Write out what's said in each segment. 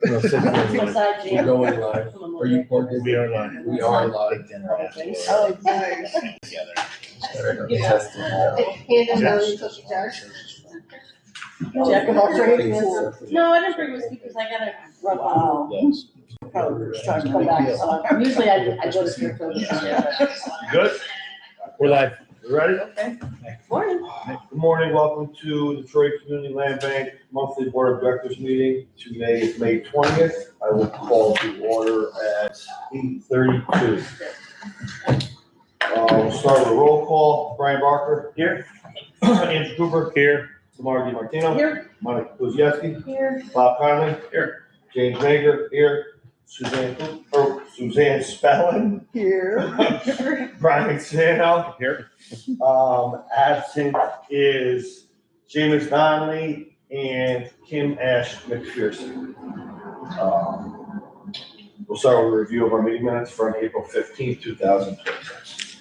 No, Besides We're you. going live. Are you plugged in? We are live. We are live. Oh, nice. All right, I'm testing it out. Hand them those cookie jars. Jack of all trades. No, I didn't bring whiskey because I gotta run home. Probably trying to come back. Usually I go to sleep till the Good? We're live. You ready? Okay. Morning. Good morning, welcome to Detroit Community Land Bank Monthly Board of Directors meeting. Today is May 20th. I will call to order at 8:32. We'll start with a roll call. Brian Barker. Here. Andrew Cooper. Here. Tamara DiMartino. Here. Monica Kuzieski. Here. Bob Conley. Here. James Mager. Here. Suzanne Spellin. Here. Brian Sano. Here. Absent is James Donnelly and Kim Ash McPherson. We'll start with a review of our meeting minutes from April 15th, 2026.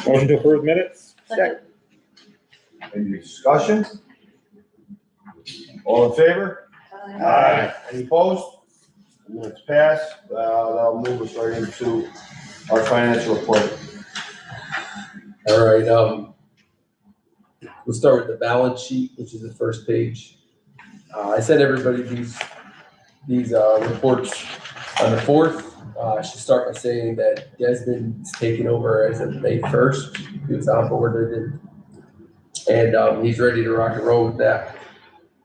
Motion to approve minutes? Second. Any discussion? All in favor? Aye. Any opposed? Minutes pass. That'll move us right into our financial report. All right, we'll start with the balance sheet, which is the first page. I sent everybody these reports on the 4th. I should start by saying that Desmond's taken over as of May 1st. He was onboarded and he's ready to rock and roll with that.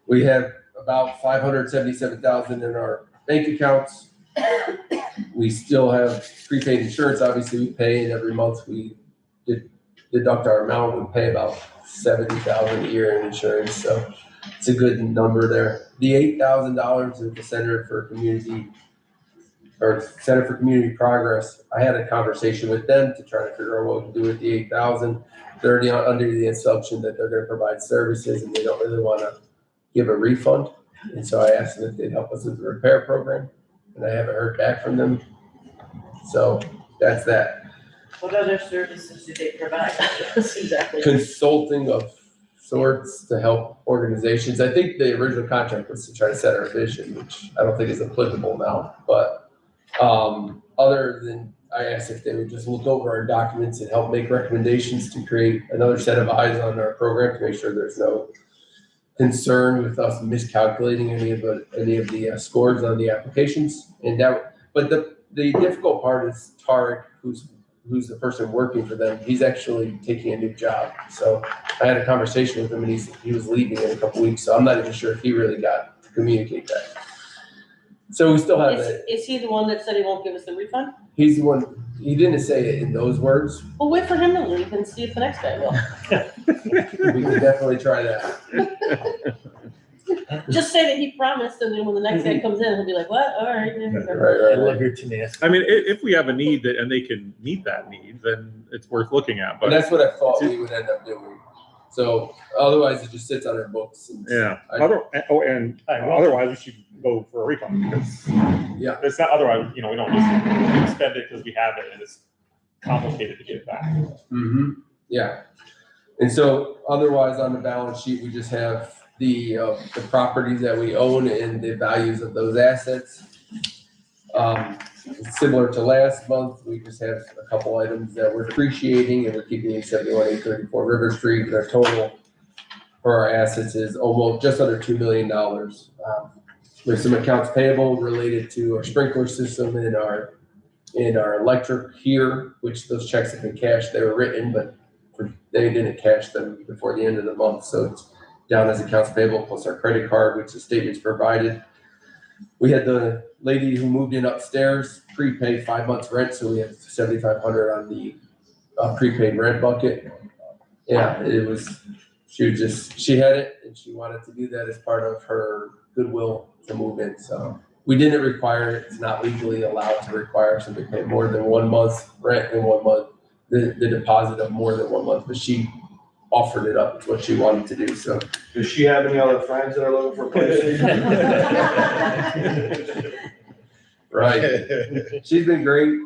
We have about $577,000 in our bank accounts. We still have prepaid insurance. Obviously, we pay, and every month we deduct our amount. We pay about $70,000 a year in insurance, so it's a good number there. The $8,000 at the Center for Community Progress. I had a conversation with them to try to figure out what to do with the $8,000. They're already under the assumption that they're going to provide services, and they don't really want to give a refund. And so I asked them if they'd help us with the repair program, and I haven't heard back from them. So that's that. What other services do they provide? Exactly. Consulting of sorts to help organizations. I think the original contract was to try to set our vision, which I don't think is applicable now. But other than I asked if they would just look over our documents and help make recommendations to create another set of eyes on our program to make sure there's no concern with us miscalculating any of the scores on the applications. But the difficult part is Tarek, who's the person working for them. He's actually taking a new job. So I had a conversation with him, and he was leaving in a couple weeks. So I'm not even sure if he really got to communicate that. So we still have that. Is he the one that said he won't give us the refund? He's the one. He didn't say it in those words. Well, wait for him to leave and see if the next guy will. We can definitely try that. Just say that he promised, and then when the next guy comes in, he'll be like, "What? All right." Right. love your tenacity. I mean, if we have a need and they can meet that need, then it's worth looking at, And but that's what I thought we would end up doing. So otherwise, it just sits on our books. And yeah. I- Otherwise we should go for a refund because Yeah. it's not, otherwise, we don't just spend it because we have it and it's complicated to get it back. Mm-hmm. Yeah. And so otherwise on the balance sheet, we just have the properties that we own and the values of those assets. Similar to last month, we just have a couple items that we're depreciating, and we're keeping in 71834 River Street. And our total for our assets is almost just under $2 million. There's some accounts payable related to our sprinkler system and our electric here, which those checks have been cashed. They were written, but they didn't cash them before the end of the month. So it's down as accounts payable plus our credit card, which the statement's provided. We had the lady who moved in upstairs prepay 5 months rent, so we have $7,500 on the prepaid rent bucket. Yeah, she had it and she wanted to do that as part of her goodwill to move in. So we didn't require it. It's not legally allowed to require somebody to pay more than 1 month's rent in 1 month, the deposit of more than 1 month, but she offered it up. It's what she wanted to do. So Does she have any other friends that are looking for places? right. She's been great.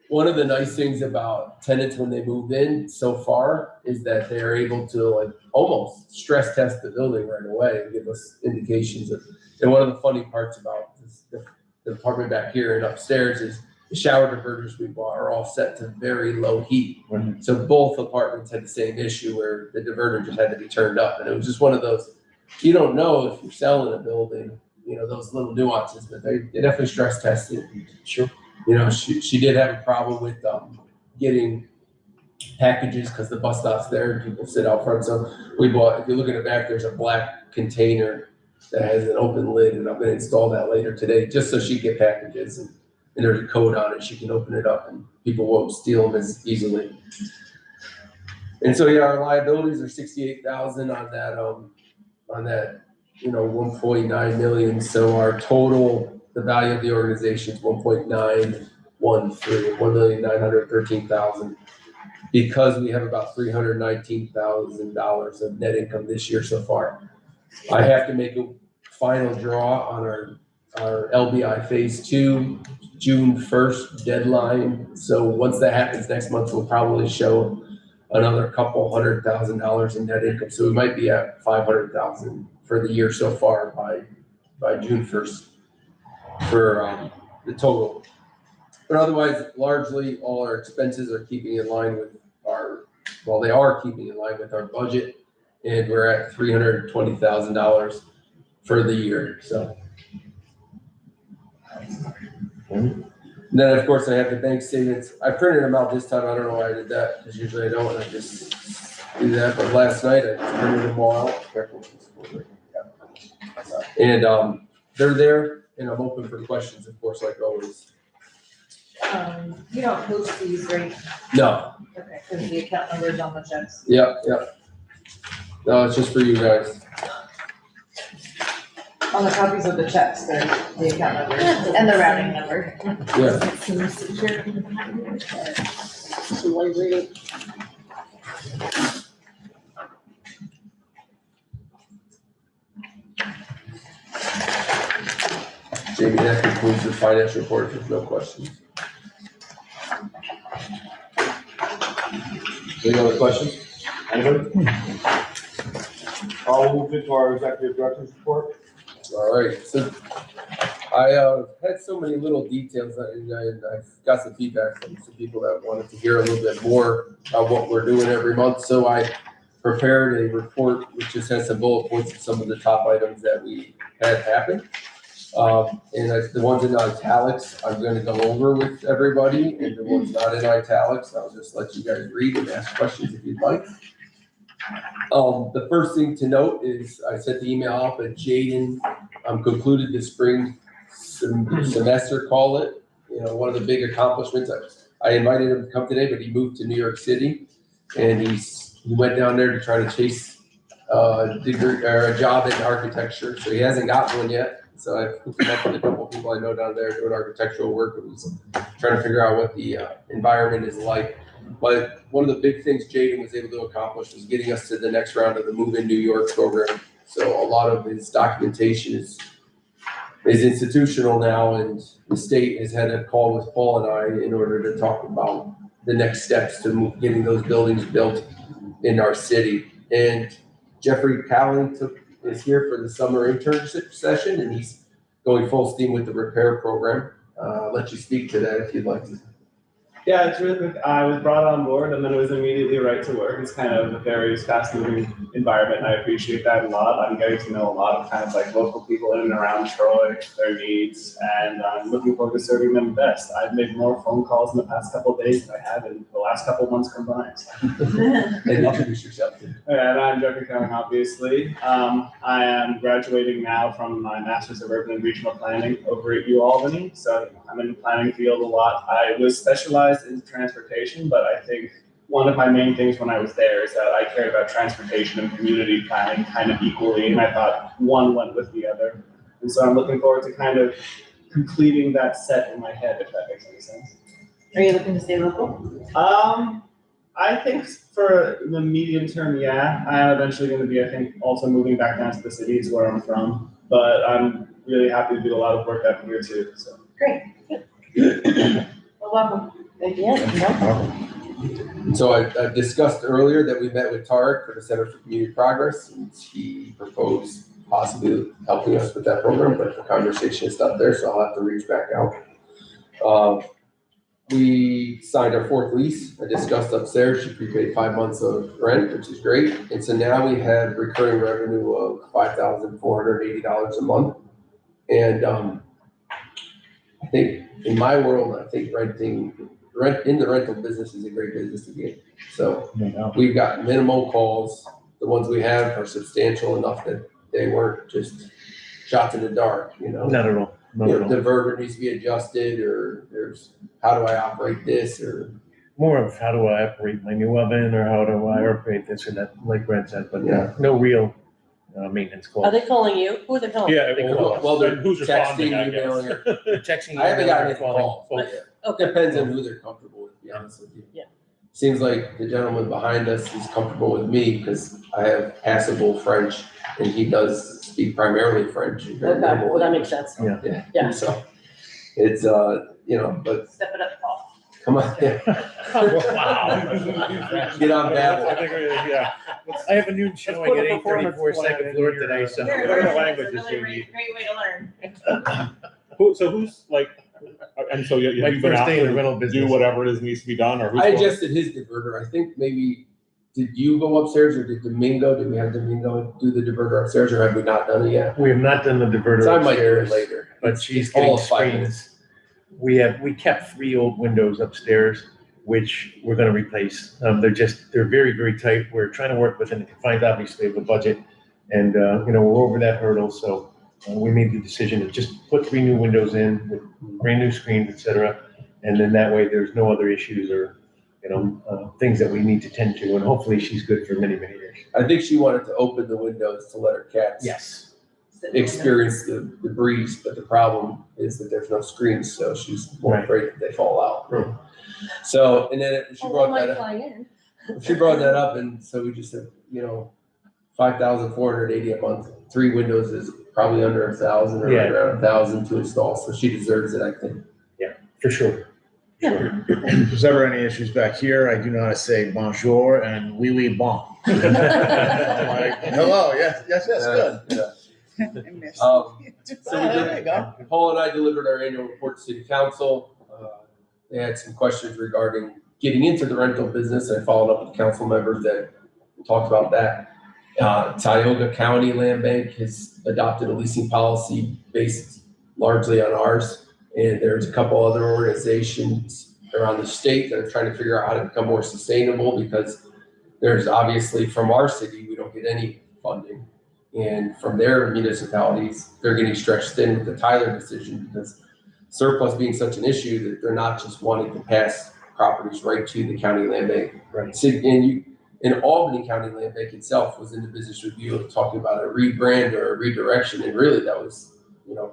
one of the nice things about tenants when they move in so far is that they're able to like almost stress test the building right away and give us indications of, and one of the funny parts about this, the apartment back here and upstairs is the shower diverters we bought are all set to very low heat. Mhm. So both apartments had the same issue where the diverter just had to be turned up. And it was just one of those, you don't know if you're selling a building, you know, those little nuances, but they definitely stress tested. Sure. You know, she did have a problem with getting packages because the bus stop's there and people sit out front. So we bought, if you look in the back, there's a black container that has an open lid, and I'm gonna install that later today, just so she can get packages and there's a code on it, she can open it up and people won't steal them as easily. And so, yeah, our liabilities are 68,000 on that, you know, 1.9 million. So our total, the value of the organization is 1.913, 1,913,000. Because we have about $319,000 of net income this year so far. I have to make a final draw on our LBI phase 2, June 1st deadline. So once that happens next month, we'll probably show another couple $100,000 in net income. So we might be at 500,000 for the year so far by June 1st for the total. But otherwise, largely all our expenses are keeping in line with they are keeping in line with our budget, and we're at $320,000 for the year, so. And then, of course, I have the bank statements. I printed them out this time. I don't know why I did that, because usually I don't, I just do that, but last night I just printed them all out. And they're there, and I'm open for questions, of course, like always. You don't post these, right? No, Okay, because the account numbers on the checks. yeah. No, it's just for you guys. On the copies of the checks, the account numbers and the routing number. Yeah. Jamie, that concludes the finance report. There's no questions. Any other questions? Anybody? I'll move into our executive director's report. All right, so I had so many little details and I got some feedback from some people that wanted to hear a little bit more about what we're doing every month. So I prepared a report which just has some bullet points of some of the top items that we had happen. And the ones in italics, I'm gonna go over with everybody, and the ones not in italics, I'll just let you guys read and ask questions if you'd like. The first thing to note is I sent the email out, but Jaden concluded the spring semester, call it. You know, one of the big accomplishments. I invited him to come today, but he moved to New York City, and he went down there to try to chase a degree or a job in architecture. So he hasn't gotten one yet. So I've hooked him up with a couple of people I know down there doing architectural work, and was trying to figure out what the environment is like. But one of the big things Jaden was able to accomplish was getting us to the next round of the Move in New York program. So a lot of his documentation is institutional now, and the state has had a call with Paul and I in order to talk about the next steps to getting those buildings built in our city. And Jeffrey Callan is here for the summer internship session, and he's going full steam with the repair program. I'll let you speak to that if you'd like to. Yeah, it's really quick. I was brought on board and then it was immediately right to work. It's kind of a very fast-moving environment, and I appreciate that a lot. I'm getting to know a lot of kind of like local people in and around Troy, their needs, and I'm looking forward to serving them best. I've made more phone calls in the past couple of days than I have in the last couple of months combined. And introduce yourself. And I'm Jeffrey Kelly, obviously. I am graduating now from my Master's of Urban and Regional Planning over at UAlbany. So I'm in the planning field a lot. I was specialized in transportation, but I think one of my main things when I was there is that I cared about transportation and community planning kind of equally, and I thought one went with the other. And so I'm looking forward to kind of completing that set in my head, if that makes any sense. Are you looking to stay local? I think for the medium term, yeah. I am eventually going to be, I think, also moving back down to the city is where I'm from. But I'm really happy to do a lot of work out here too. So Great. Well, welcome. So I discussed earlier that we met with Tarek for the Center for Community Progress, and he proposed possibly helping us with that program, but the conversation is up there, so I'll have to reach back out. We signed our 4th lease. I discussed upstairs, she prepaid 5 months of rent, which is great. And so now we have recurring revenue of $5,480 a month. And I think in my world, I think rent in the rental business is a great business to be in. So we've got minimal calls. The ones we have are substantial enough that they weren't just shots in the dark, you know? Not at all. Not You at know, all. the diverter needs to be adjusted, or there's, how do I operate this, or, More of how do I operate my new oven, or how do I operate this or that, like Brad said, but Yeah. no real maintenance Are calls. they calling you? Who are they calling? Yeah, They well, well, they're who's responding, texting, I guess. emailing, or, They're texting. I haven't gotten any calling. calls, but Okay. depends on who they're comfortable with, to be honest with you. Yeah. Seems like the gentleman behind us is comfortable with me, because I have passable French, and he does speak primarily French. Okay, well, that makes sense. Yeah. Yeah. So, it's, you know, but Step it up, Paul. come on, yeah. Wow. Get on I Babel. think, yeah. I have a noon showing put at a performance 8:34 plan second in floor your, today, so. Whatever languages you need. Great way to learn. So who's like, and so My you've been first out day in the to rental do business. whatever it is needs to be done, or who's I going? adjusted his diverter. I think maybe, did you go upstairs, or did we have Domingo do the diverter upstairs, or have we not done it yet? We have not done the diverter So I might do it upstairs, later. but she's all getting of 5 minutes. screens. We kept 3 old windows upstairs, which we're gonna replace. They're very, very tight. We're trying to work within the confines, obviously, of the budget. And, we're over that hurdle, so we made the decision to just put 3 new windows in with brand new screens, et cetera. And then that way, there's no other issues or, things that we need to tend to, and hopefully she's good for many, many years. I think she wanted to open the windows to let her cats Yes. experience the breeze, but the problem is that there's no screens, so she's more Right. afraid that they fall out. Right. So, and then she Oh, brought might that up. fly in. She brought that up, and so we just said, $5,480 a month. 3 windows is probably under 1,000 or Yeah. around 1,000 to install, so she deserves it, I think. For sure. Sure. If there's ever any issues back here, I do know how to say bonjour and oui bon. I'm like, hello, yes, good. Yeah. So we There you go. Paul and I delivered our annual report to City Council. They had some questions regarding getting into the rental business. I followed up with council members that talked about that. Tioga County Land Bank has adopted a leasing policy based largely on ours. And there's a couple other organizations around the state that are trying to figure out how to become more sustainable, because there's obviously, from our city, we don't get any funding. And from their municipalities, they're getting stretched thin with the Tyler decision, because surplus being such an issue that they're not just wanting to pass properties right to the county land bank. Right. And Albany County Land Bank itself was in the business review of talking about a rebrand or a redirection, and really that was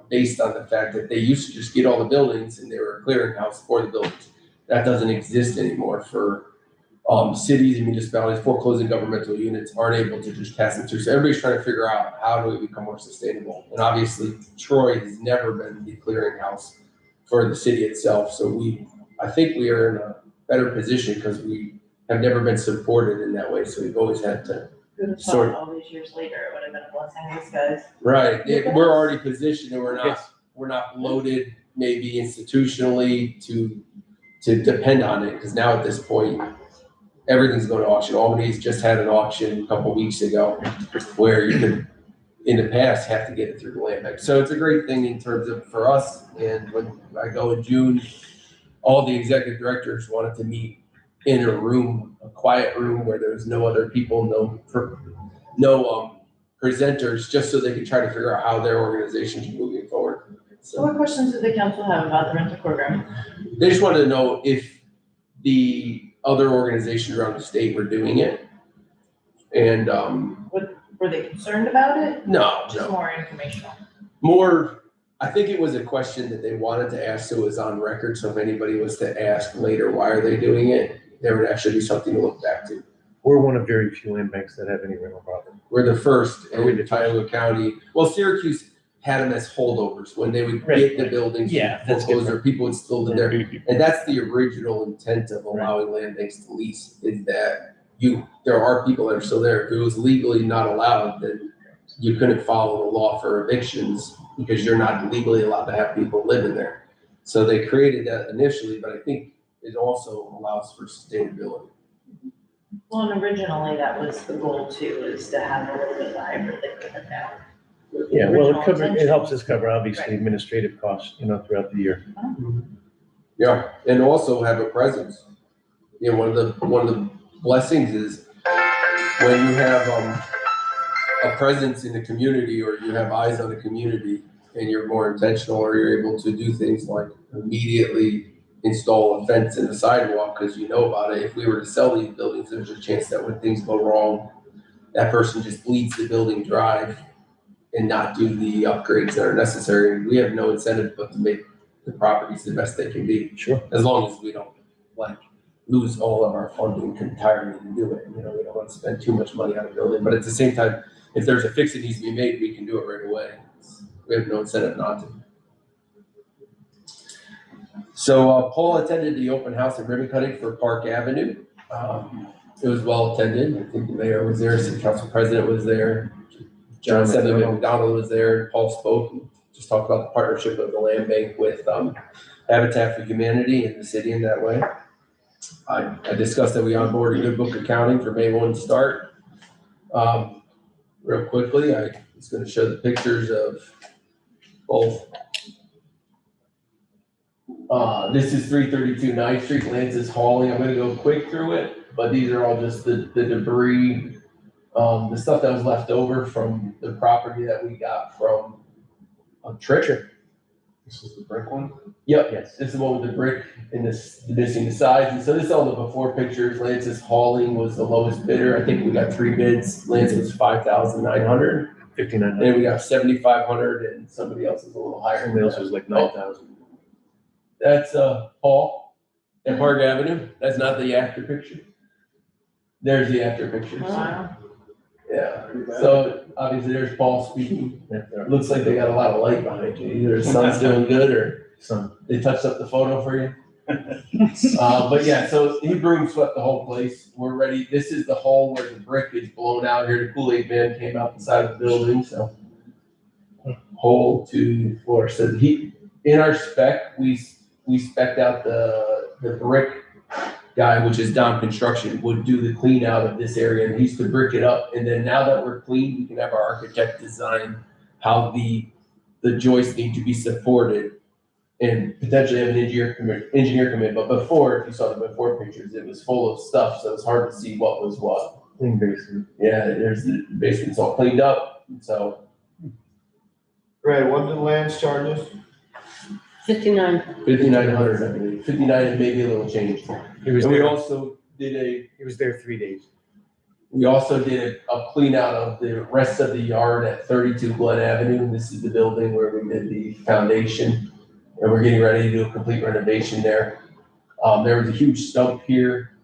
based on the fact that they used to just get all the buildings and they were a clearinghouse for the buildings. That doesn't exist anymore for cities and municipalities. Foreclosing governmental units aren't able to just pass them through. So everybody's trying to figure out, how do we become more sustainable? And obviously Troy has never been the clearinghouse for the city itself. So I think we are in a better position because we have never been supported in that way. So we've always had to. Who'd have Sort thought all these years later, it would have been a blessing in disguise. Right, we're already positioned and Yes. we're not loaded maybe institutionally to depend on it, because now at this point, everything's going to auction. Albany's just had an auction a couple weeks ago where you could, in the past, have to get it through the land bank. So it's a great thing in terms of, for us, and when I go in June, all the executive directors wanted to meet in a quiet room where there's no other people, no presenters, just so they could try to figure out how their organizations are moving forward. So So what questions did the council have about the rental program? they just wanted to know if the other organizations around the state were doing it. And, Were they concerned about it? no, Just more informational. more, I think it was a question that they wanted to ask, so it was on record. So if anybody was to ask later, why are they doing it? There would actually be something to look back to. We're one of very few land banks that have any rental property. We're the first Are we in the first? Tioga County. Well, Syracuse had them as holdovers when they would Right, get the right. buildings. Yeah, that's foreclosed, different. or people would still live there. And that's the original intent of allowing land banks to lease, is that there are people that are still there. If it was legally not allowed, then you couldn't follow the law for evictions because you're not legally allowed to have people living there. So they created that initially, but I think it also allows for sustainability. Well, and originally that was the goal too, is to have a little bit of hybrid thing with it now. Yeah, well, Original it helps us cover Right. obviously administrative costs, throughout the year. Yeah, and also have a presence. One of the blessings is when you have a presence in the community, or you have eyes on the community, and you're more intentional, or you're able to do things like immediately install a fence in the sidewalk because you know about it. If we were to sell these buildings, there's a chance that when things go wrong, that person just bleeds the building dry and not do the upgrades that are necessary. We have no incentive but to make the properties the best they can be. Sure. As long as we don't lose all of our funding entirely to do it. We don't want to spend too much money on a building, but at the same time, if there's a fix that needs to be made, we can do it right away. We have no incentive not to. So Paul attended the open house and ribbon cutting for Park Avenue. It was well attended. I think the mayor was there, city council president was there. John McDonald was there. Paul spoke and just talked about the partnership of the land bank with Habitat for Humanity and the city in that way. I discussed that we onboarded Good Book Accounting for May 1 start. Real quickly, I was going to show the pictures of both. This is 332 9th Street, Lance's hauling. I'm going to go quick through it, but these are all just the debris, the stuff that was left over from the property that we got from a trip. This is the brick one? Yep, yes, this is the one with the brick and missing the sides. And so this is all the before pictures. Lance's hauling was the lowest bidder. I think we got 3 bids. Lance was 5,900. 5,900. Then we got 7,500 and somebody else is a little higher. Somebody else was like 9,000. That's Paul at Park Avenue. That's not the after picture. There's the after pictures. Wow. Yeah, so obviously there's Paul speaking. It looks like they got a lot of light behind you. Either the sun's doing good or they touched up the photo for you. But yeah, so he broom swept the whole place. We're ready. This is the hole where the brick is blown out here. The Kool-Aid man came out the side of the building, so hole to floor. So in our spec, we spec'd out the brick guy, which is Dom Construction, would do the clean out of this area, and he used to brick it up. And then now that we're clean, we can have our architect design how the joists need to be supported and potentially have an engineer come in. But before, if you saw the before pictures, it was full of stuff, so it's hard to see what was what. Clean basement. Yeah, there's the basement's all cleaned up, so. Brad, what did Lance charge us? 59. 5,900, I believe, 59 and maybe a little change. He was And we there, also did he was there 3 days. a clean out of the rest of the yard at 32 Glen Avenue. This is the building where we did the foundation, and we're getting ready to do a complete renovation there. There was a huge stump here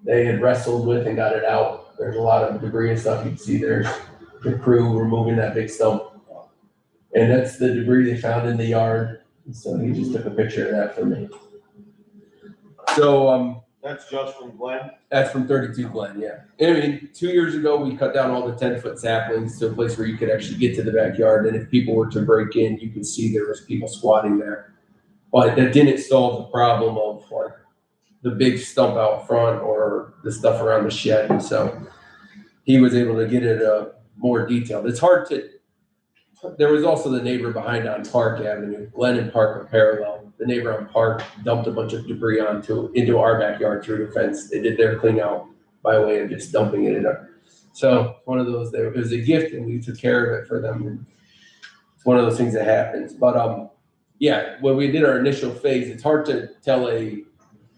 they had wrestled with and got it out. There's a lot of debris and stuff. You can see there's the crew removing that big stump. And that's the debris they found in the yard. So he just took a picture of that for me. So, That's just from Glenn? that's from 32 Glen, yeah. I mean, 2 years ago, we cut down all the 10-foot saplings to a place where you could actually get to the backyard. And if people were to break in, you could see there was people squatting there. But that didn't solve the problem of like the big stump out front or the stuff around the shed. And so he was able to get it more detailed. It's hard to, there was also the neighbor behind on Park Avenue. Glen and Park are parallel. The neighbor on Park dumped a bunch of debris into our backyard through the fence. They did their clean out by way of just dumping it in there. So one of those, it was a gift and we took care of it for them. And it's one of those things that happens. But yeah, when we did our initial phase, it's hard to tell a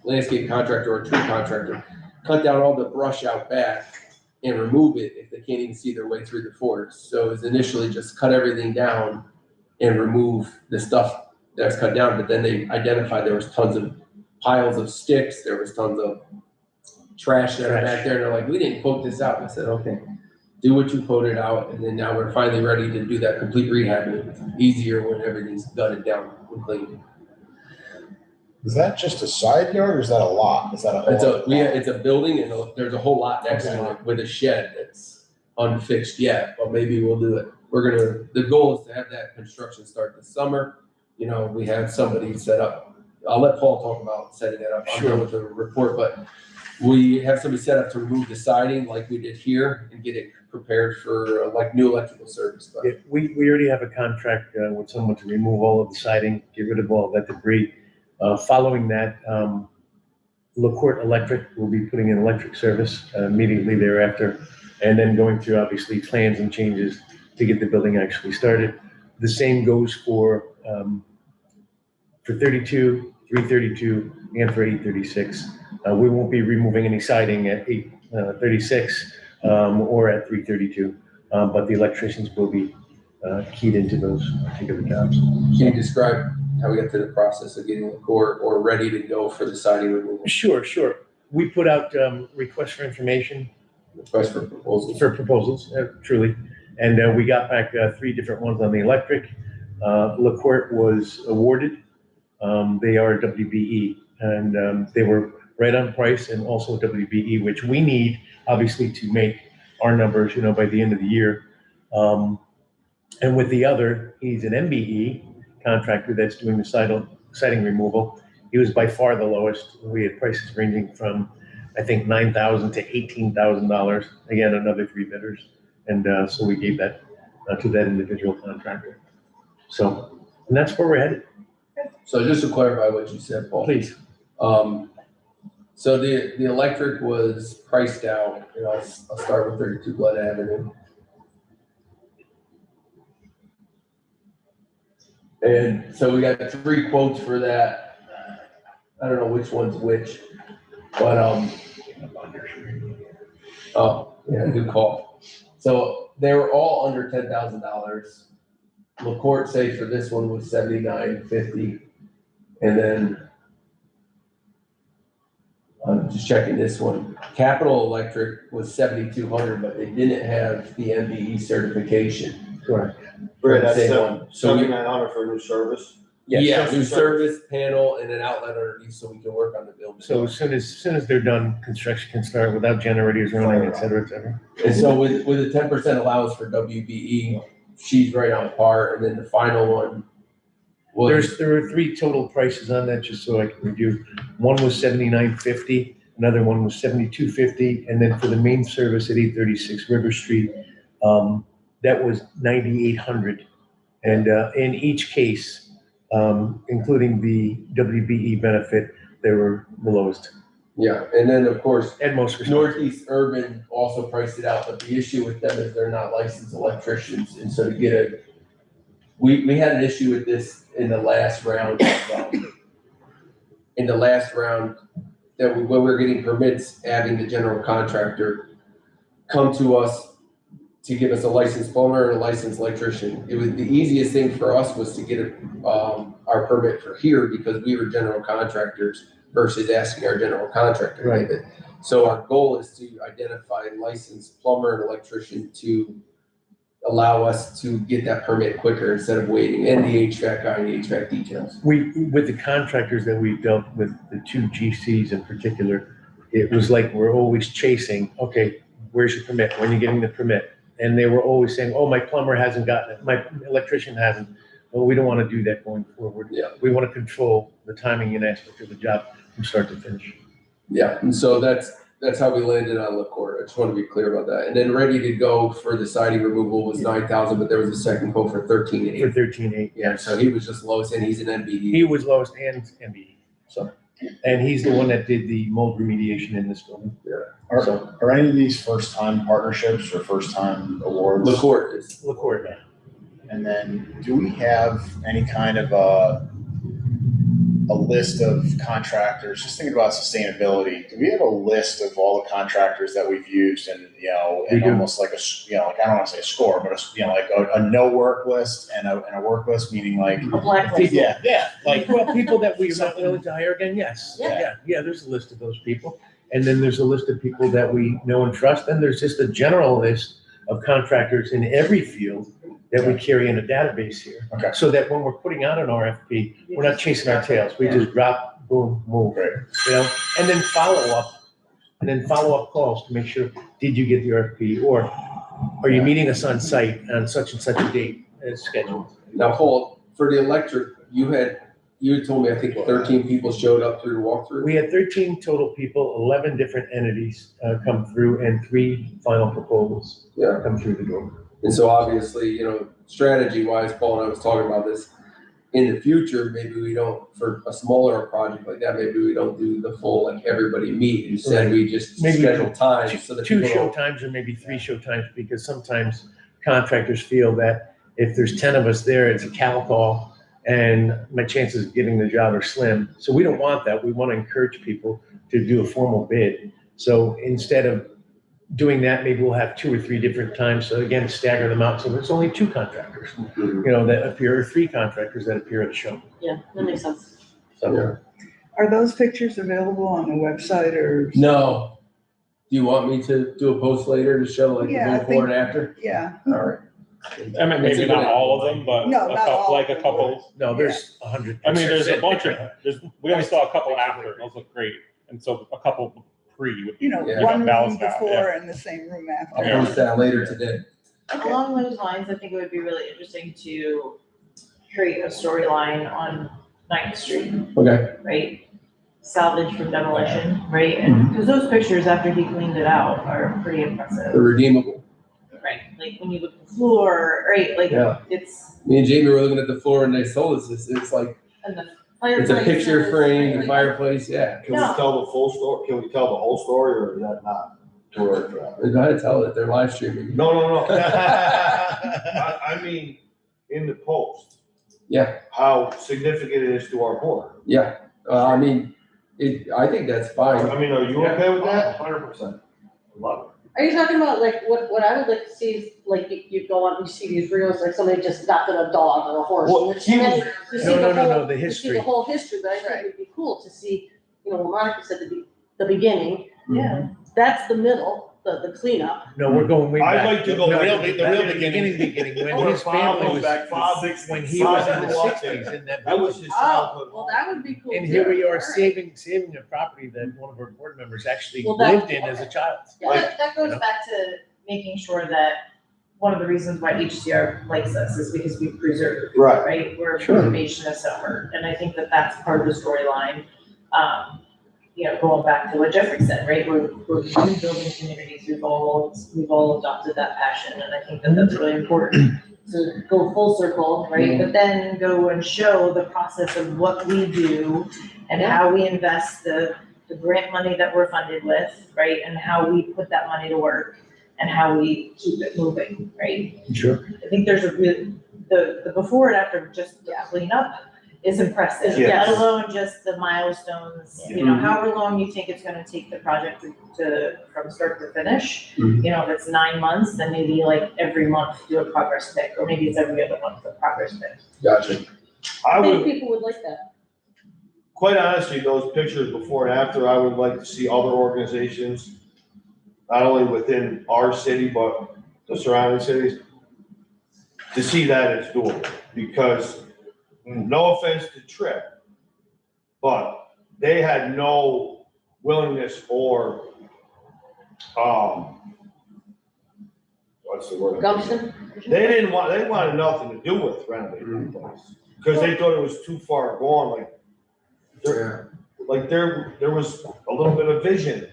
landscape contractor or a tree contractor, cut down all the brush out back and remove it if they can't even see their way through the forest. So it was initially just cut everything down and remove the stuff that's cut down. But then they identified there was tons of piles of sticks. There was tons of trash that are back there. And they're like, we didn't quote this out. I said, okay. do what you quoted out, and then now we're finally ready to do that complete rehab, and it's easier when everything's gutted down and cleaned. Is that just a side yard or is that a lot? Is that a whole? It's a building and there's a whole lot next to it with a shed that's unfixed yet, but maybe we'll do it. The goal is to have that construction start this summer. You know, we have somebody set up. I'll let Paul talk about setting that up. I'm done with the report, but we have somebody set up to remove the siding like we did here and get it prepared for like new electrical service. But Yeah, we already have a contract with someone to remove all of the siding, get rid of all of that debris. Following that, LaCourte Electric will be putting in electric service immediately thereafter, and then going through obviously plans and changes to get the building actually started. The same goes for 32, 332, and for 836. We won't be removing any siding at 836 or at 332, but the electricians will be keyed into those particular jobs. can you describe how we got to the process of getting LaCourte or ready to go for the siding removal? Sure. We put out requests for information, Request for proposals. truly. And we got back 3 different ones on the electric. LaCourte was awarded. They are WBE, and they were right on price and also WBE, which we need obviously to make our numbers, by the end of the year. And with the other, he's an MBE contractor that's doing the siding removal. He was by far the lowest. We had prices ranging from, I think, $9,000 to $18,000. Again, another 3 bidders. And so we gave that to that individual contractor. So, and that's where we're headed. So just to clarify what you said, Paul. Please. So the electric was priced out, and I'll start with 32 Glen Avenue. And so we got 3 quotes for that. I don't know which one's which, but oh yeah, good call. So they were all under $10,000. LaCourte say for this one was $79.50, and then I'm just checking this one. Capital Electric was $7,200, but they didn't have the MBE certification. Correct. Right, that's Same one. So we, $7,900 for a new service. yeah, new service panel and an outlet underneath so we can work on the building. So as soon as they're done, construction can start without generators running, et cetera, et cetera. And so with a 10% allowance for WBE, she's right on par. And then the final one was There were 3 total prices on that, just so I can review. One was $79.50, another one was $72.50, and then for the main service at 836 River Street, that was $9,800. And in each case, including the WBE benefit, they were the lowest yeah. And then of course, and most responsive. Northeast Urban also priced it out, but the issue with them is they're not licensed electricians. And so to get we had an issue with this in the last round. When we were getting permits, having the general contractor come to us to give us a licensed plumber and a licensed electrician. It was the easiest thing for us was to get our permit for here because we were general contractors versus asking our general contractor to give it. So our goal is to identify a licensed plumber and electrician to allow us to get that permit quicker instead of waiting, and the HVAC guy and the HVAC details. With the contractors that we've dealt with, the 2 GCs in particular, it was like we're always chasing, okay, where's your permit? When are you getting the permit? And they were always saying, oh, my plumber hasn't gotten it, my electrician hasn't. Well, we don't want to do that going forward. Yeah. We want to control the timing and aspect of the job from start to finish. Yeah, and so that's how we landed on LaCourte. I just want to be clear about that. And then ready to go for the siding removal was $9,000, but there was a second quote for $13,800. For 13.8. Yeah, so he was just lowest, and he's an MBE. He was lowest and MBE. So, and he's the one that did the mold remediation in this building. Are any of these first-time partnerships or first-time awards? LaCourte is. LaCourte. And then do we have any kind of a list of contractors, just thinking about sustainability, do we have a list of all the contractors that we've used and, and almost like I don't want to say a score, but like a no work list and a work list, meaning like, A blacklist. like, Well, people that we're not willing to hire again, yes. Yeah, there's a list of those people. And then there's a list of people that we know and trust. And there's just a general list of contractors in every field that we carry in a database here. Okay. So that when we're putting out an RFP, we're not chasing our tails. We just drop, boom, move, Great. you know? And then follow-up calls to make sure, did you get the RFP? Or are you meeting us on site on such and such a date as scheduled? Now, Paul, for the electric, you had told me, I think 13 people showed up through the walkthrough. We had 13 total people, 11 different entities come through, and 3 final proposals come through the door. And so obviously, you know, strategy wise, Paul and I was talking about this, in the future, maybe we don't, for a smaller project like that, maybe we don't do the full, like, everybody meet. Instead, we just Maybe schedule time so that 2 people show don't. times or maybe 3 show times, because sometimes contractors feel that if there's 10 of us there, it's a cow call and my chances of getting the job are slim. So we don't want that. We want to encourage people to do a formal bid. So instead of doing that, maybe we'll have 2 or 3 different times. So again, stagger them out. So there's only 2 contractors, you know, that appear, or 3 contractors that appear at the show. Yeah, that makes sense. So, Yeah. Are those pictures available on the website or? No. Do you want me to do a post later to show like Yeah, I the before and after? Yeah. All right. I mean, maybe not all of them, but No, a not all like of a them. couple. no, there's 100. I mean, there's a pictures. bunch of, we only saw a couple after, those look great, and so a couple pre would be. You know, Yeah. one Balance room that, before and the same room I'll after. post that later today. Along those lines, I think it would be really interesting to create a storyline on 9th Street, Okay. right? Salvage from demolition, right? And, because those pictures after he cleaned it out are pretty impressive, They're redeemable. right? Like when you look at the floor, right, like Yeah. it's, Me and Jamie were looking at the floor and they told us this. It's like, and the it's a picture fireplaces, frame, the right? fireplace, yeah. Can we tell the full story? Can we tell the whole story, or is that not too early for that? They gotta tell that they're live streaming. No. I mean, in the post. Yeah. How significant it is to our board. Yeah. I mean, I think that's fine. I mean, are you okay with that? 100%. Love Are you talking about like what I would like to see is like you go on, you see these reels, like somebody just adopted a dog or a horse. Well, and then you see No, the no, whole- the you see history. the whole history, but I think it'd be cool to see, you know, what Monica said, the beginning, Yeah. that's the middle, the cleanup. No, we're going way back. I'd like to go No, back the to real the beginning, when his Bob family goes was, back to the 60s. when he was in the Bob walked 60s in. in that. That was his Oh, childhood. well, that would be cool. And too. here we are All right. saving a property that one of our board members actually Well, that- lived in as a child. Yeah. That goes back to making sure that one of the reasons why HCR likes us is because we preserve, Right. right? We're Sure. preservation of summer, and I think that that's part of the storyline. You know, going back to what Jeffrey said, right? We're rebuilding communities. We've all adopted that passion, and I think that that's really important to go full circle, right? But then go and show the process of what we do and how we invest the grant money that we're funded with, right? And how we put that money to work and how we keep it moving, right? Sure. I think there's a real, the before and after just the cleanup is impressive, Yes. let alone just the milestones, you know, however long you think it's gonna take the project to, from start to finish. Mhm. You know, if it's 9 months, then maybe like every month do a progress pic, or maybe it's every other month a progress pic. Gotcha. I I think would, people would like that. quite honestly, those pictures before and after, I would like to see other organizations, not only within our city, but the surrounding cities, to see that it's doable. Because, no offense to Tripp, but they had no willingness or, what's the word? Gumption? They wanted nothing to do with renovating the place, because they thought it was too far gone, there was a little bit of vision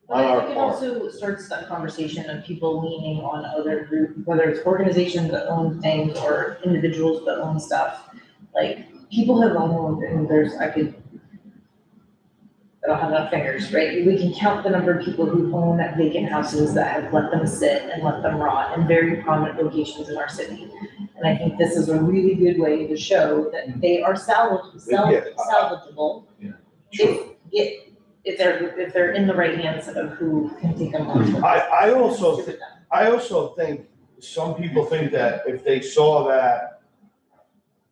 But on I our think it part. also starts that conversation of people leaning on other group, whether it's organizations that own things or individuals that own stuff. Like, people have owned, and I don't have enough fingers, right? We can count the number of people who own vacant houses that have let them sit and let them rot in very prominent locations in our city. And I think this is a really good way to show that they are salvageable. True. If they're in the right hands of who can take them on. I also think some people think that if they saw that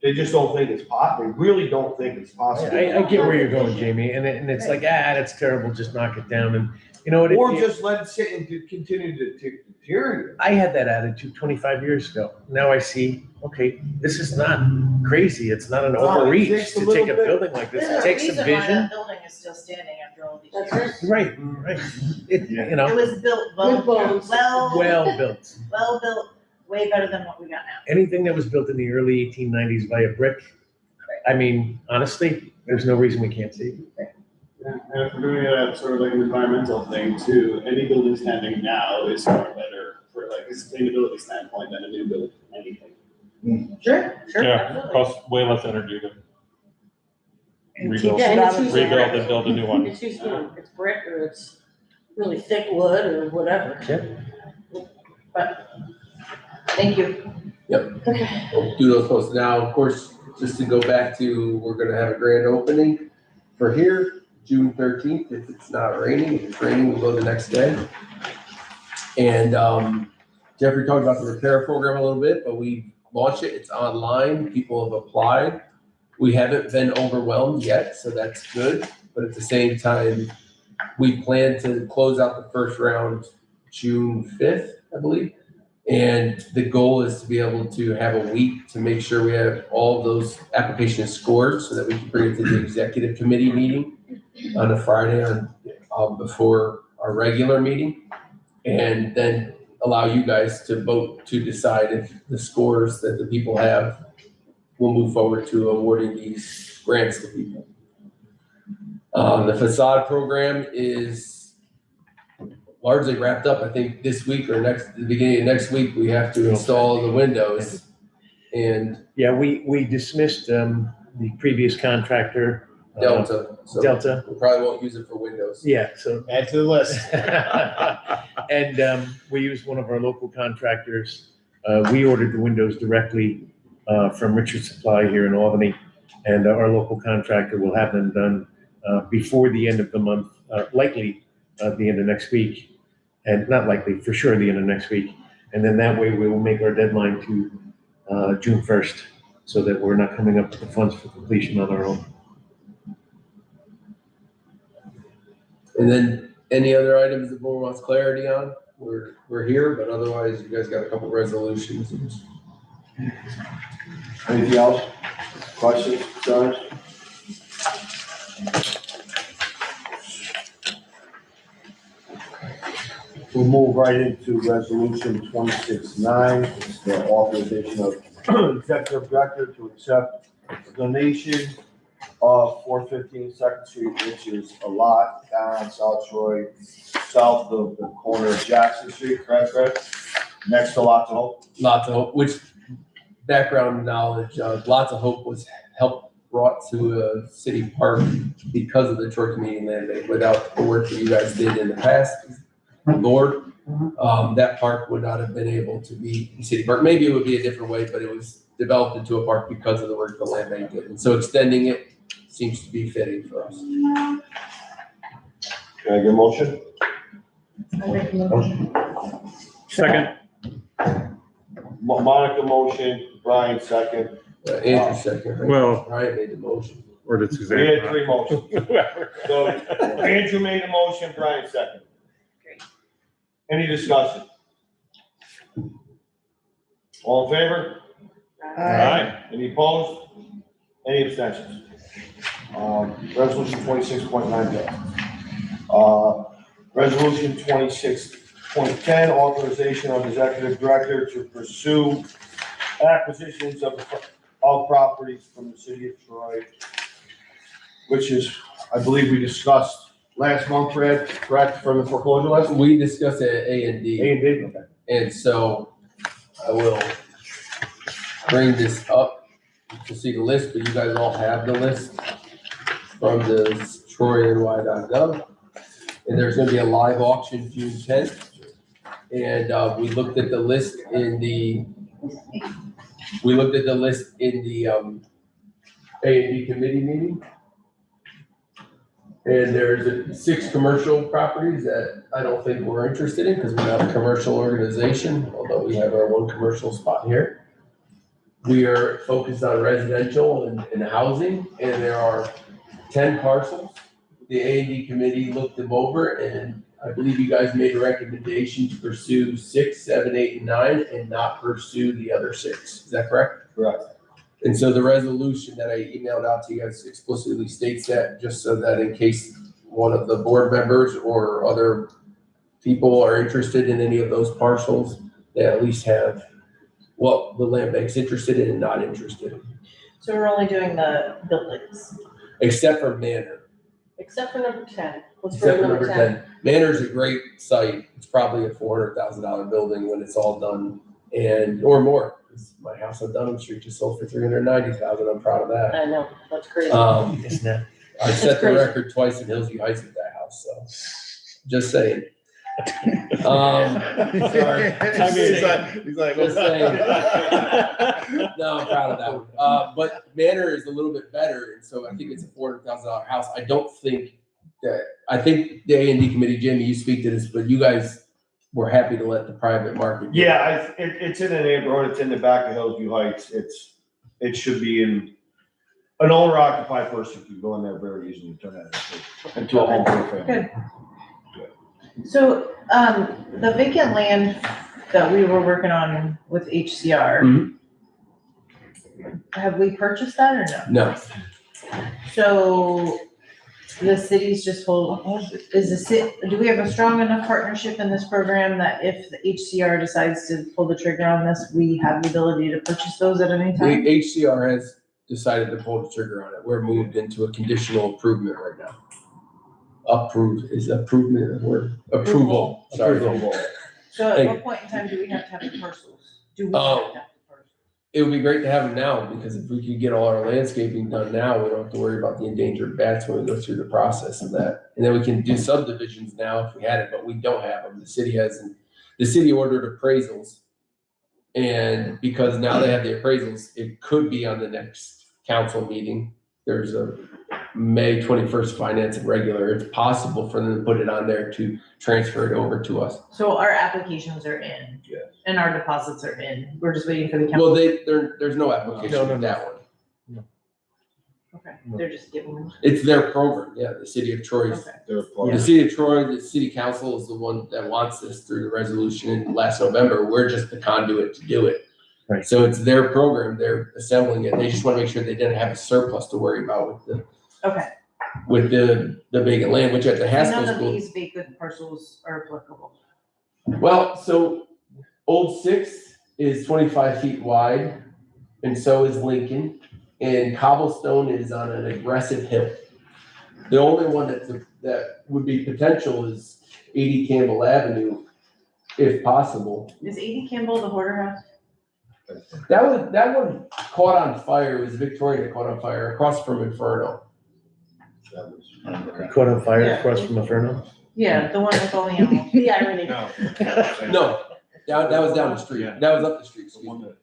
They just don't think it's they really don't think it's possible. I get where you're going, Jamie, and it's like, that's terrible, just knock it down, and, you know what? Or just let it sit and continue to deteriorate. I had that attitude 25 years ago. Now I see, okay, this is not crazy. It's not an No, it overreach takes a to little take a bit. building like this. It There's a takes some reason why vision. that building is still standing after all these That's years. Right, right. It, you It know, was built Good bones. well built. well built, way better than what we got now. Anything that was built in the early 1890s via brick, I mean, honestly, there's no reason we can't see it. And if we're doing it at sort of like an environmental thing too, any building standing now is far better for like a sustainability standpoint than a new build, anything. Sure, Yeah, Absolutely. costs way less energy to And rebuild, keeps Yeah, it and out it's of usually the- rebuild and build a new one. It's usually, it's brick or it's really thick wood or whatever. But, thank you. Okay. We'll do those posts. Now, of course, just to go back to, we're gonna have a grand opening for here, June 13th. If it's not raining, if it's raining, we'll go the next day. And Jeffrey talked about the repair program a little bit, but we launched it. It's online. People have applied. We haven't been overwhelmed yet, so that's good. But at the same time, we plan to close out the first round June 5th, I believe. And the goal is to be able to have a week to make sure we have all of those applications scored so that we can bring it to the executive committee meeting on a Friday before our regular meeting. And then allow you guys to vote to decide if the scores that the people have will move forward to awarding these grants to people. The facade program is largely wrapped up. I think this week or the beginning of next week, we have to install the windows. And Yeah, we dismissed the previous contractor. Delta, so Delta, we probably won't use it for windows. yeah, so. Add to the list. And we used one of our local contractors. We ordered the windows directly from Richard Supply here in Albany. And our local contractor will have them done before the end of the month, likely the end of next week. And not likely, for sure, the end of next week. And then that way we will make our deadline to June 1st so that we're not coming up with the funds for completion on our own. And then any other items the board wants clarity on, we're here, but otherwise you guys got a couple resolutions. Anything else? Questions, concerns? We'll move right into resolution 26-9. It's the authorization of executive director to accept a donation of 415 Second Street, which is a lot down South Troy, south of the corner of Jackson Street, correct, Fred? Next to Lots of Hope. Lots of Hope, which background knowledge, Lots of Hope was helped brought to a city park because of the Troy Community Land Bank. Without the work that you guys did in the past, Lord, that park would not have been able to be a city park. Maybe it would be a different way, but it was developed into a park because of the work the land bank did. And so extending it seems to be fitting for us. Can I get a motion? I make a motion. Second. Monica motion, Brian second. Andrew second, right? Well, Brian made the motion. or did We Suzanne? had 3 motions. So Andrew made a motion, Brian second. Great. Any discussion? All in favor? Aye. Any opposed? Any abstentions? Resolution 26.9. Resolution 26.10, authorization of executive director to pursue acquisitions of properties from the city of Troy, which is, I believe we discussed last month, Fred, correct, from the foreclosure list? We discussed it at A and D. A&D? And so I will bring this up to see the list, but you guys all have the list from the troyny.gov. And there's gonna be a live auction June 10th. And we looked at the list in the A&D committee meeting. And there's 6 commercial properties that I don't think we're interested in because we're not a commercial organization, although we have our one commercial spot here. We are focused on residential and housing, and there are 10 parcels. The A&D committee looked them over, and I believe you guys made a recommendation to pursue 6, 7, 8, and 9, and not pursue the other 6. Is that correct? Correct. And so the resolution that I emailed out to you guys explicitly states that, just so that in case one of the board members or other people are interested in any of those parcels, they at least have what the land bank's interested in and not interested in, So we're only doing the buildings, except for Manor. except for number 10. Let's go Except to for number 10. Manor's a great site. It's probably a $400,000 building when it's all done, and or more. My house on Dunham Street just sold for $390,000. I'm proud of that. I know, that's crazy. Isn't that? I set the crazy. record twice in Hillsview Heights with that house, so just saying. He's like, Just saying. No, I'm proud of that one. But Manor is a little bit better, and so I think it's a $400,000 house. I think the A&D committee, Jimmy, you speak to this, but you guys were happy to let the private market. do it. Yeah, it's in the neighborhood, it's in the back of Hillsview Heights, it should be in, an owner occupied person could go in there very easily and turn that into a home for a family. So, the vacant land that we were working on with HCR, have we purchased that or no? No, So the city's just hold, do we have a strong enough partnership in this program that if the HCR decides to pull the trigger on this, we have the ability to purchase those at any the time? HCR has decided to pull the trigger on it. We're moved into a conditional improvement right now. Is improvement a word? Approval, sorry. So at Thank what point in time do we have to have the parcels? Do we have to have the parcels? It would be great to have them now, because if we could get all our landscaping done now, we don't have to worry about the endangered bats when we go through the process of that. And then we can do subdivisions now if we had it, but we don't have them. The city ordered appraisals. And because now they have the appraisals, it could be on the next council meeting. There's a May 21st finance and regular. It's possible for them to put it on there to transfer it over to us. So our applications are in. Yes. And our deposits are in. We're just waiting for the council. Well, there's no application with that one. Okay, they're just giving them. It's their program, yeah, the city of Troy's. Okay. The city of Troy, the city council is the one that wants this through the resolution in last November. We're just the conduit to do it. Right. So it's their program, they're assembling it. They just want to make sure they didn't have a surplus to worry about Okay. with the vacant land, which at the None Haskell of School. these vacant parcels are applicable. Well, so Old Six is 25 feet wide, and so is Lincoln, and Cobblestone is on an aggressive hill. The only one that would be potential is 80 Campbell Avenue, if possible. Is 80 Campbell the hoarder house? That one caught on fire. It was Victoria that caught on fire across from Inferno. Caught on fire Yeah. across from Inferno? Yeah, the one with all the animals. The irony. No, that was down the street. That was up the street. Excuse me.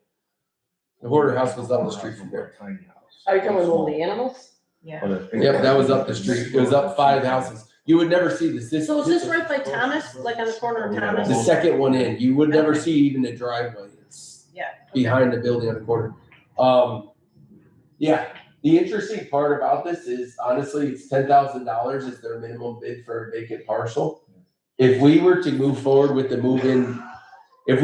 The hoarder house was up the street from there. Are you talking about all the animals? Yeah. Yep, that was up the street. It was up 5 houses. You would never see this. So is this right by Thomas, like on the corner of Thomas? The second one in, you would never see even the driveway. It's Yeah. behind the building on the corner. Yeah, the interesting part about this is honestly, it's $10,000 is their minimum bid for a vacant parcel. If we were to move forward with the move in New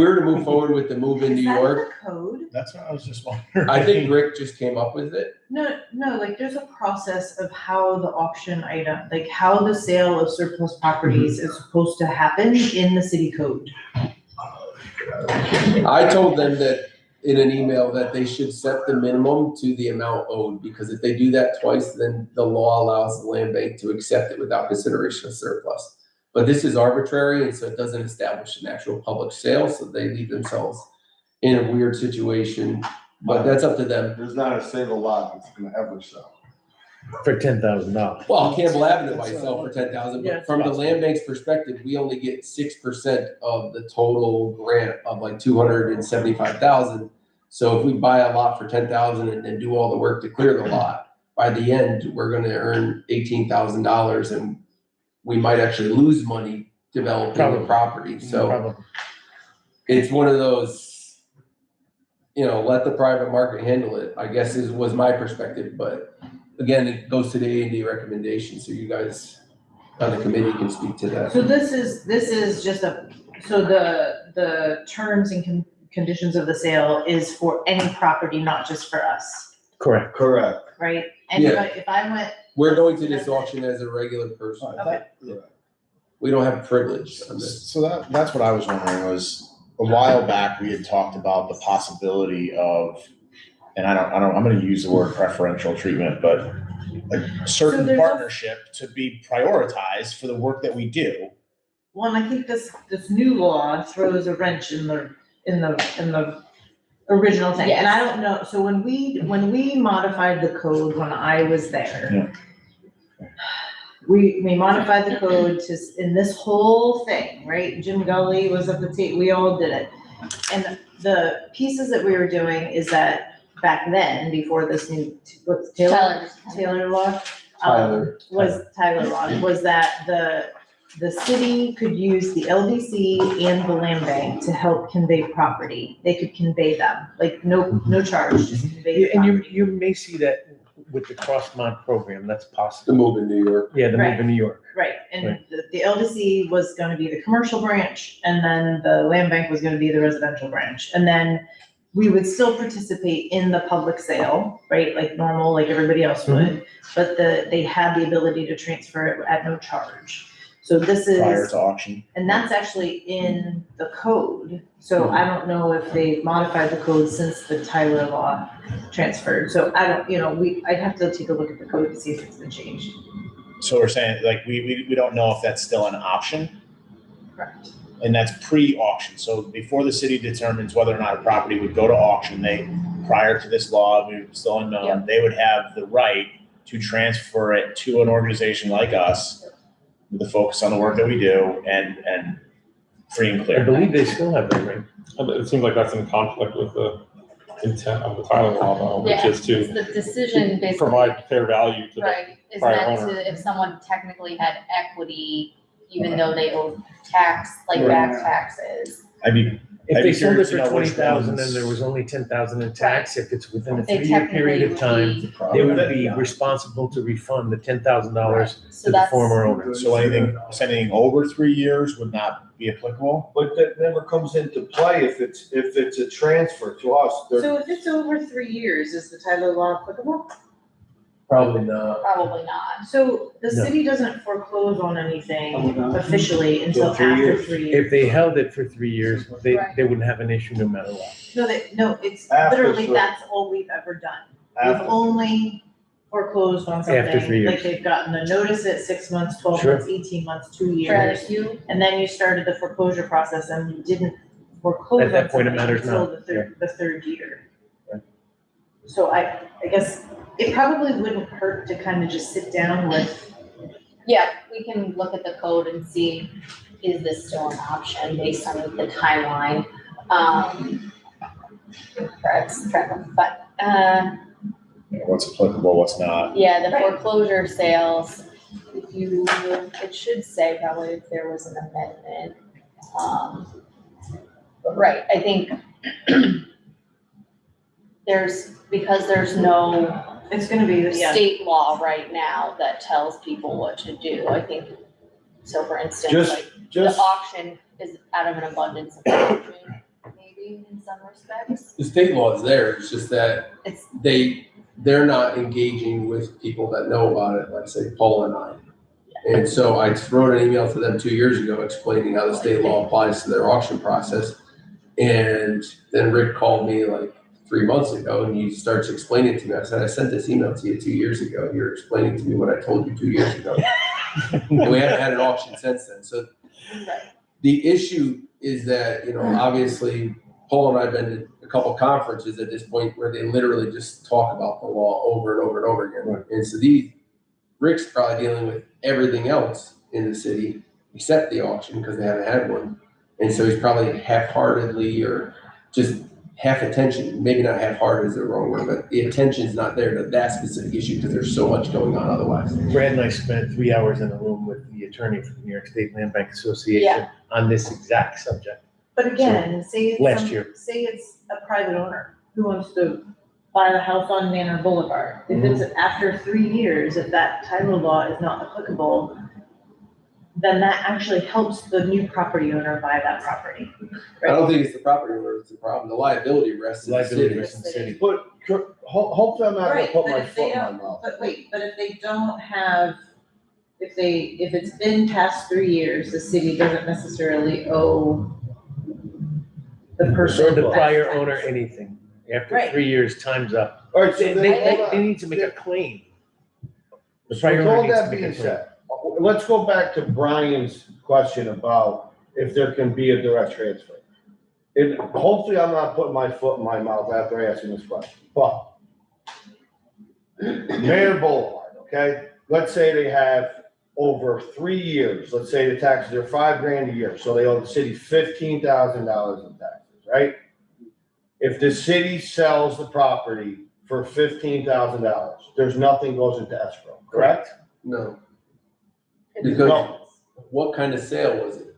Is that York, the code? That's what I was just wondering. I think Rick just came up with it. No, like there's a process of how the auction item, like how the sale of surplus properties is supposed to happen in the city code. I told them that in an email that they should set the minimum to the amount owed, because if they do that twice, then the law allows the land bank to accept it without consideration of surplus. But this is arbitrary, and so it doesn't establish an actual public sale, so they leave themselves in a weird situation, but that's up to them. There's not a single lot that's gonna ever sell. For $10,000. Well, Campbell Avenue might sell for 10,000, Yeah, but it's from the land bank's perspective, we only get 6% of the total grant of like 275,000. So if we buy a lot for 10,000 and then do all the work to clear the lot, by the end, we're gonna earn $18,000, and we might actually lose money developing the Probably. property. So Probably. it's one of those, let the private market handle it, I guess was my perspective, but again, it goes to the A&D recommendation, so you guys on the committee can speak to that. So this is just so the terms and conditions of the sale is for any property, not just for us, Correct. Correct. right? And if I went, We're going to this auction as a regular person. okay, We don't have privilege on this. So that's what I was wondering was, a while back, we had talked about the possibility of, and I'm gonna use the word preferential treatment, but a So certain there's a- partnership to be prioritized for the work that we do. well, and I think this new law throws a wrench in the original thing. And I don't know, so when we modified the code when I was there, we modified the code to, in this whole thing, right? Jim Gully was at the table, we all did it. And the pieces that we were doing is that back then, before this new, what's Taylor law? Tyler law, was that the city could use the LDC and the land bank to help convey property. They could convey them, like no charge, just convey the And property. you may see that with the Crossmont program, that's The possible. move in New York. Yeah, the move Right. in New York. Right, and Right. the LDC was gonna be the commercial branch, and then the land bank was gonna be the residential branch. And then we would still participate in the public sale, right, like normal, like everybody else would. But they had the ability to transfer it at no charge. So this Prior is, to auction. and that's actually in the code. So I don't know if they've modified the code since the Tyler law transferred. So I don't, I'd have to take a look at the code to see if it's been changed. So we're saying, like, we don't know if that's still an option, Correct. and that's pre-auction. So before the city determines whether or not a property would go to auction, prior to this law, we were still unknown, they would have the right to transfer it to an organization like us with the focus on the work that we do and free and I clear. believe they still have that, right? It seems like that's in conflict with the intent of the Tyler law, though, which Yeah, is to it's the decision basically. provide fair value to the, Right, is prior meant owner. to, if someone technically had equity, even though they owed tax, like Right. back taxes. I'd be If they sold it curious to for know which 20,000 ones- and there was only 10,000 in tax, if it's within a They 3-year period of technically time, would they would be responsible to refund the $10,000 So to the that's, former owner. So anything over 3 years would not be applicable? But that never comes into play if it's a transfer to us. So if it's over 3 years, is the Tyler law applicable? Probably not. probably not. So the No. city doesn't foreclose on anything officially until Till 3 after years. 3 years. If they held it for 3 years, they Right. wouldn't have an issue no matter what. No, it's After literally, three. that's all we've ever done. We've After. only foreclosed on After 3 something, years. like they've gotten a notice at 6 months, 12 Sure. months, 18 months, 2 Fred, years. if you, And then you started the foreclosure process and you didn't foreclose At on that point, it something matters until now. the third year. Right. So I guess it probably wouldn't hurt to kind of just sit down with, yeah, we can look at the code and see, is this still an option based on the timeline? Fred's trying, but, What's applicable, what's not? yeah, the Right. foreclosure sales, it should say probably if there was an amendment. But right, I think because there's no it's gonna be, yeah. state law right now that tells people what to do, I think. So for instance, like, the Just, auction is out of an abundance of caution, maybe in some respects. The state law is there, it's just that It's, they're not engaging with people that know about it, like say Paul and I. And so I wrote an email to them 2 years ago explaining how the state law applies to their auction process. And then Rick called me like 3 months ago and he starts explaining to me. I said, I sent this email to you 2 years ago. You're explaining to me what I told you 2 years ago. And we haven't had an auction since then. So right, the issue is that, obviously Paul and I have been to a couple conferences at this point where they literally just talk about the law over and over and over again. And so Rick's probably dealing with everything else in the city except the auction because they haven't had one. And so he's probably half-heartedly or just half attention, maybe not half-hearted is the wrong word, but the attention's not there to that specific issue because there's so much going on otherwise. Brad and I spent 3 hours in a room with the attorney for the New York State Land Bank Association on this exact subject. But again, say Last it's, year. say it's a private owner, who wants to buy the house on Manor Boulevard. If it's after 3 years, if that title law is not applicable, then that actually helps the new property owner buy that property. I don't think it's the property owner, it's the problem, the liability rests in the Liability city. risk in the city. But hopefully I'm not gonna Right, put but my if they foot in my don't- mouth. But wait, but if they don't have, if it's been past 3 years, the city doesn't necessarily owe the person. Or the that prior tax. owner anything. After Right. 3 years, time's up. All right, so They, then, they, hold they on. need to make a claim. The So prior with owner all needs to that make a being claim. said, let's go back to Brian's question about if there can be a direct transfer. And hopefully I'm not putting my foot in my mouth after asking this question, but Mayor Boulevard, okay? Let's say they have over 3 years, let's say the taxes are $5,000 a year, so they owe the city $15,000 in taxes, right? If the city sells the property for $15,000, there's nothing goes into escrow, correct? No, It's because No. what kind of sale was it?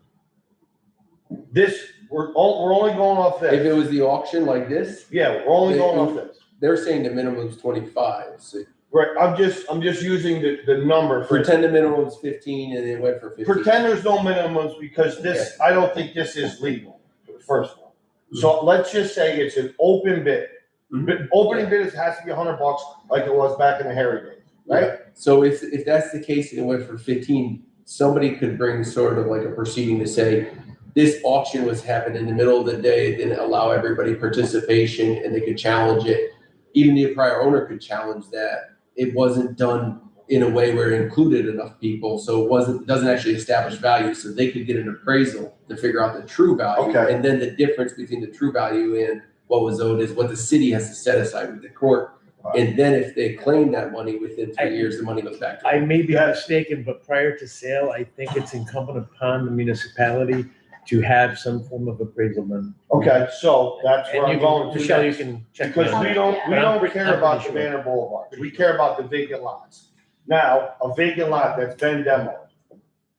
This, we're only going off If this. it was the auction like this, Yeah, we're only going off this. they're saying the minimum's 25, so Right, I'm just using the number for, pretend the minimum's 15 and it went for 15. pretend there's no minimums because this, I don't think this is legal, first of all. So let's just say it's an open bid. But opening bid has to be $100 like it was back in the Harry days, right? So if that's the case and it went for 15, somebody could bring sort of like a proceeding to say, this auction was happening in the middle of the day, it didn't allow everybody participation, and they could challenge it. Even the prior owner could challenge that. It wasn't done in a way where it included enough people, so it doesn't actually establish value, so they could get an appraisal to figure out the true value. Okay. And then the difference between the true value and what was owed is what the city has to set aside with the court. And then if they claim that money within 3 years, the money goes back to I them. may be mistaken, but prior to sale, I think it's incumbent upon the municipality to have some form of appraisal done. Okay, so that's where And you I'm going can, to Michelle, you next. can check. Because that we out. don't, Yeah. we But I'm don't pretty- care I'm about the pretty sure. Manor Boulevard, we care about the vacant lots. Now, a vacant lot that's been demoed,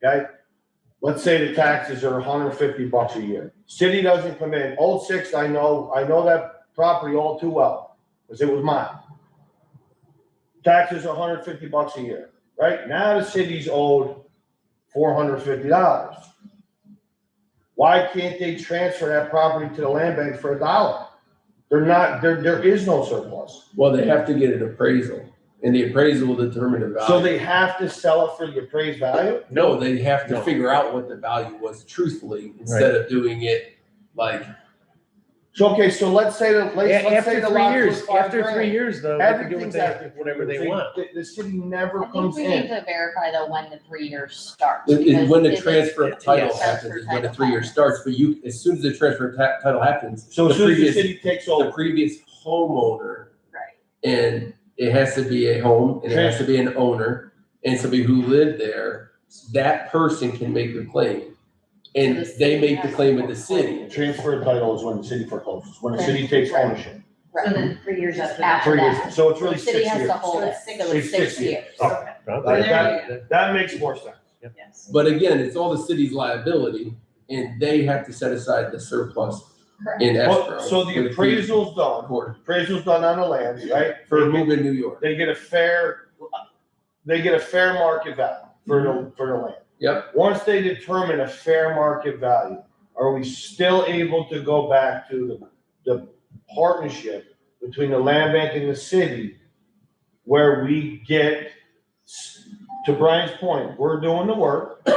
okay? Let's say the taxes are $150 a year. City doesn't come in, Old Six, I know that property all too well, because it was mine. Taxes are $150 a year, right? Now the city's owed $450. Why can't they transfer that property to the land bank for $1? There is no surplus. Well, they have to get an appraisal, and the appraisal will determine the value. So they have to sell it for the appraised value? No, they have to No. figure out what the value was truthfully, instead of doing it like, So, okay, so let's say let's say After the 3 lot years, was $5,000. 3 years though, they can do Everything's what after whatever they want. The city never I think comes we need in. to verify though when the 3 years starts. when because the it is- transfer of title yes. happens, is when the Transfer 3 years title starts, but as soon as the transfer of title happens. So as soon as the previous- city takes The over, previous homeowner, Right. and it has to be a home, and it has to be an owner, and somebody who lived there, that person can make the claim. And So the they city make the has claim to with the city. foreclose. transfer of title is when the city forecloses, when the city takes ownership. Right. So then 3 years after After that. 3 years, that. so it's really The city 6 has years. to hold So it, it's six- so it's it's 6 6 years. years. Okay. Probably. Like There you that makes more sense. Yes. But again, it's all the city's liability, and they have to set aside the surplus Correct. in escrow. Well, so the with appraisal's done, court appraisal's done on the lands, right? for a move in New York. They get a fair market value for the land. Yep. Once they determine a fair market value, are we still able to go back to the partnership between the land bank and the city where we get, to Brian's point, we're doing the work.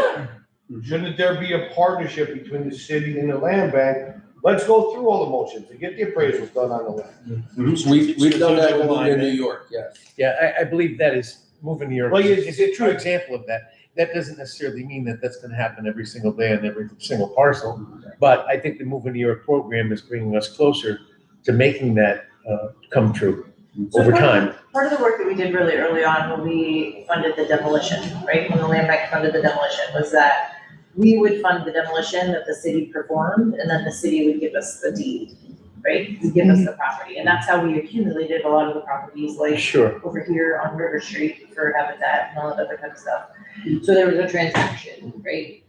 Shouldn't there be a partnership between the city and the land bank? Let's go through all the motions and get the appraisals done on the land. We've done that with Strategic Move in New alignment. York, yes. Yeah, I believe that is moving New York. Well, It's a true example of that. That doesn't necessarily mean that that's gonna happen every single day on every single parcel. But I think the Move in New York program is bringing us closer to making that come true So over part of- time. Part of the work that we did really early on when we funded the demolition, right, when the land bank funded the demolition, was that we would fund the demolition that the city performed, and then the city would give us the deed, right? Give us the property, and that's how we accumulated a lot of the properties, like Sure. over here on River Street for Habitat and all that other kind of stuff. So there was a transaction, right?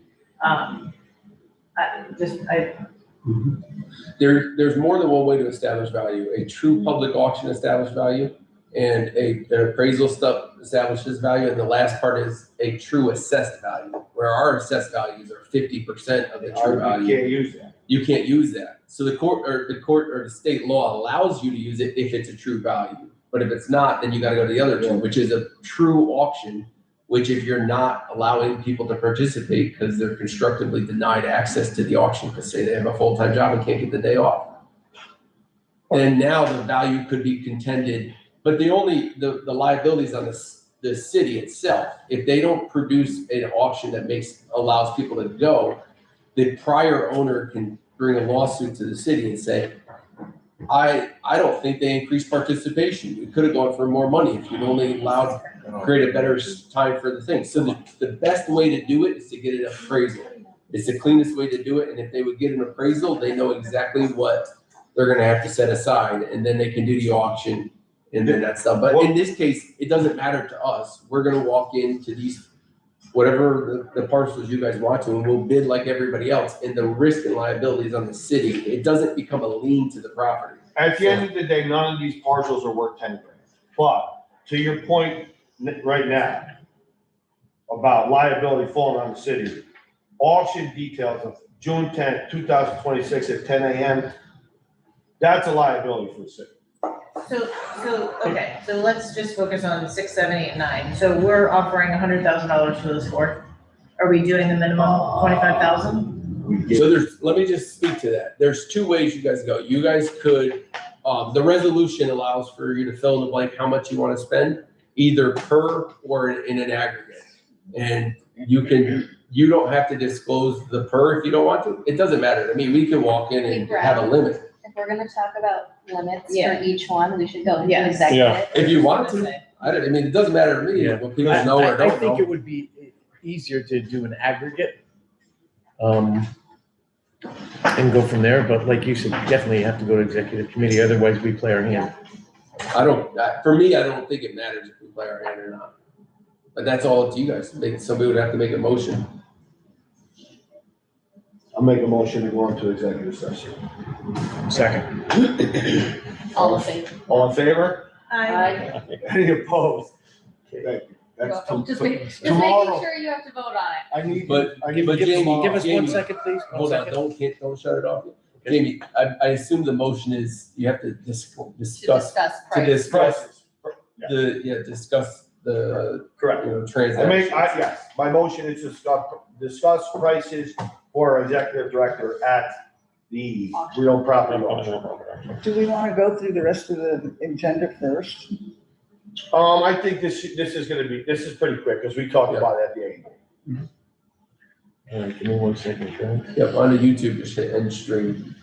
There's more than one way to establish value. A true public auction establishes value, and an appraisal stuff establishes value, and the last part is a true assessed value, where our assessed values are 50% of the true value. You can't use that. You can't use that. So the court or the state law allows you to use it if it's a true value. But if it's not, then you gotta go to the other two, which is a true auction, which if you're not allowing people to participate because they're constructively denied access to the auction, because say they have a full-time job and can't get the day off. And now the value could be contended, but the liabilities on the city itself. If they don't produce an auction that allows people to go, the prior owner can bring a lawsuit to the city and say, I don't think they increased participation. We could have gone for more money if you'd only create a better time for the thing. So the best way to do it is to get an appraisal. It's the cleanest way to do it. And if they would get an appraisal, they know exactly what they're gonna have to set aside, and then they can do the auction and then that stuff. But in this case, it doesn't matter to us. We're gonna walk into these, whatever the parcels you guys want to, and we'll bid like everybody else, and the risk and liability is on the city. It doesn't become a lien to the property. At the end of the day, none of these parcels are worth 10 grand. But to your point right now about liability falling on the city, auction details of June 10th, 2026 at 10 a.m., that's a liability for the city. Okay, so let's just focus on 6, 7, 8, 9. So we're offering $100,000 for this four. Are we doing the minimum 25,000? So let me just speak to that. There's two ways you guys go. You guys could, the resolution allows for you to fill in the blank how much you want to spend, either per or in an aggregate. And you don't have to disclose the per if you don't want to. It doesn't matter to me. We can walk in and have a limit. If we're gonna talk about limits Yeah. for each one, we should go into Yes. executive. If you want to, I mean, it doesn't matter to me Yeah. what people know or I don't think know. it would be easier to do an aggregate, and go from there, but like you said, definitely have to go to executive committee, otherwise we play our hand. For me, I don't think it matters if we play our hand or not. But that's all up to you guys. Somebody would have to make a motion. I'll make a motion to go into executive session. Second. All in favor? All in favor? Aye. Any opposed? Okay, thank you. That's Just making tomorrow. sure you have to vote on it. I need, But Jamie, give us Jamie, 1 second, please. 1 Hold on, second. don't shut it off. Jamie, I assume the motion is you have to To discuss, discuss price. prices. discuss the, Correct. transaction. Yes, my motion is to discuss prices for executive director at the real property auction. Do we want to go through the rest of the agenda first? I think this is pretty quick, because we talked about it at the end. All right, give me 1 second, Frank. Yep, on the YouTube, just hit end stream.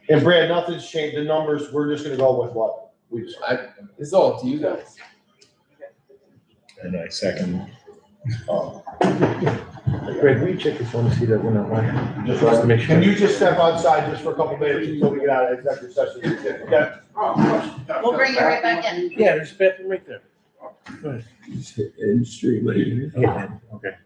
And Brad, nothing's changed, the numbers, we're just gonna go with what we decided. It's all up to you guys. And I second. Greg, will you check your phone to see that we're not live? Just to make sure. Can you just step outside just for a couple minutes until we get out of executive session? Okay? We'll bring you right back in. Yeah, there's a bathroom right there. Go ahead. Just hit end stream. Yeah, okay.